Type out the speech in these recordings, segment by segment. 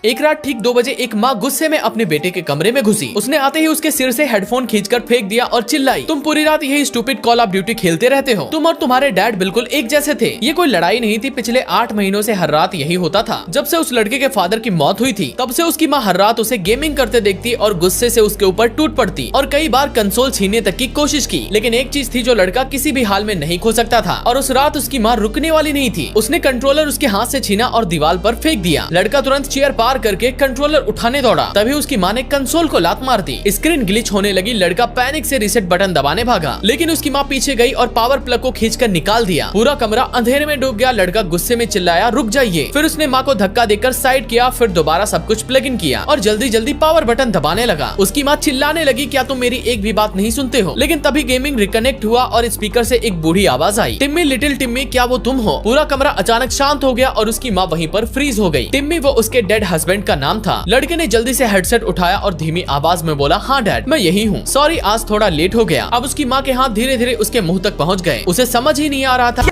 एक रात ठीक 2 बजे एक माँ गुस्से में अपने बेटे के कमरे में घुसी। उसने आते ही उसके सिर से हेडफोन खींचकर फेंक दिया और चिल्लाई, तुम पूरी रात यही स्टूपिड कॉल ऑफ ड्यूटी खेलते रहते हो। तुम और तुम्हारे डैड बिल्कुल एक जैसे थे। ये कोई लड़ाई नहीं थी, पिछले 8 महीनों से हर रात यही होता था। जब से उस लड़के के फादर की मौत हुई थी तब से उसकी माँ हर रात उसे गेमिंग करते देखती और गुस्से से उसके ऊपर टूट पड़ती और कई बार कंसोल छीनने तक की कोशिश की। लेकिन एक चीज थी जो लड़का किसी भी हाल में नहीं खो सकता था, और उस रात उसकी माँ रुकने वाली नहीं थी। उसने कंट्रोलर उसके हाथ से छीना और दीवार पर फेंक दिया। लड़का तुरंत चेयर पार करके कंट्रोलर उठाने दौड़ा, तभी उसकी माँ ने कंसोल को लात मार दी। स्क्रीन ग्लिच होने लगी। लड़का पैनिक से रीसेट बटन दबाने भागा, लेकिन उसकी माँ पीछे गई और पावर प्लग को खींचकर निकाल दिया। पूरा कमरा अंधेरे में डूब गया। लड़का गुस्से में चिल्लाया, रुक जाइए। फिर उसने माँ को धक्का देकर साइड किया, फिर दोबारा सब कुछ प्लग इन किया और जल्दी जल्दी पावर बटन दबाने लगा। उसकी माँ चिल्लाने लगी, क्या तुम मेरी एक भी बात नहीं सुनते हो? लेकिन तभी गेमिंग रिकनेक्ट हुआ और स्पीकर से एक बूढ़ी आवाज आई, टिम्मी, लिटिल टिम्मी, क्या वो तुम हो? पूरा कमरा अचानक शांत हो गया और उसकी माँ वहीं पर फ्रीज हो गई। टिम्मी वो उसके डेड हस्बैंड का नाम था। लड़के ने जल्दी से हेडसेट उठाया और धीमी आवाज में बोला, हाँ डैड, मैं यही हूँ। सॉरी, आज थोड़ा लेट हो गया। अब उसकी माँ के हाथ धीरे धीरे उसके मुंह तक पहुँच गए। उसे समझ ही नहीं आ रहा था।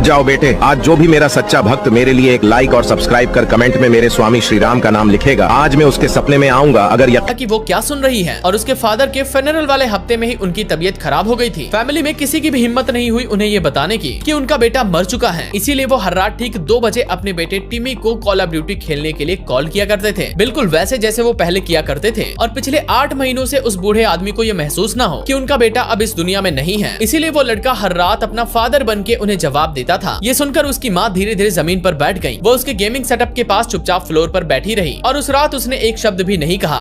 जाओ बेटे, आज जो भी मेरा सच्चा भक्त मेरे लिए एक लाइक और सब्सक्राइब कर कमेंट में मेरे स्वामी श्री राम का नाम लिखेगा, आज मैं उसके सपने में आऊंगा। अगर कि वो क्या सुन रही है। और उसके फादर के फेनरल वाले हफ्ते में ही उनकी तबीयत खराब हो गई थी। फैमिली में किसी की भी हिम्मत नहीं हुई उन्हें ये बताने की कि उनका बेटा मर चुका है। इसीलिए वो हर रात ठीक 2 बजे अपने बेटे टिम्मी को कॉल ऑफ ड्यूटी खेलने के लिए कॉल किया करते थे, बिल्कुल वैसे जैसे वो पहले किया करते थे। और पिछले 8 महीनों से उस बूढ़े आदमी को ये महसूस न हो कि उनका बेटा अब इस दुनिया में नहीं है। इसीलिए वो लड़का हर रात अपना फादर बन के उन्हें जवाब देता था। ये सुनकर उसकी माँ धीरे धीरे जमीन पर बैठ गई। वो उसके गेमिंग सेटअप के पास चुपचाप फ्लोर पर बैठी रही और उस रात उसने एक शब्द भी नहीं कहा।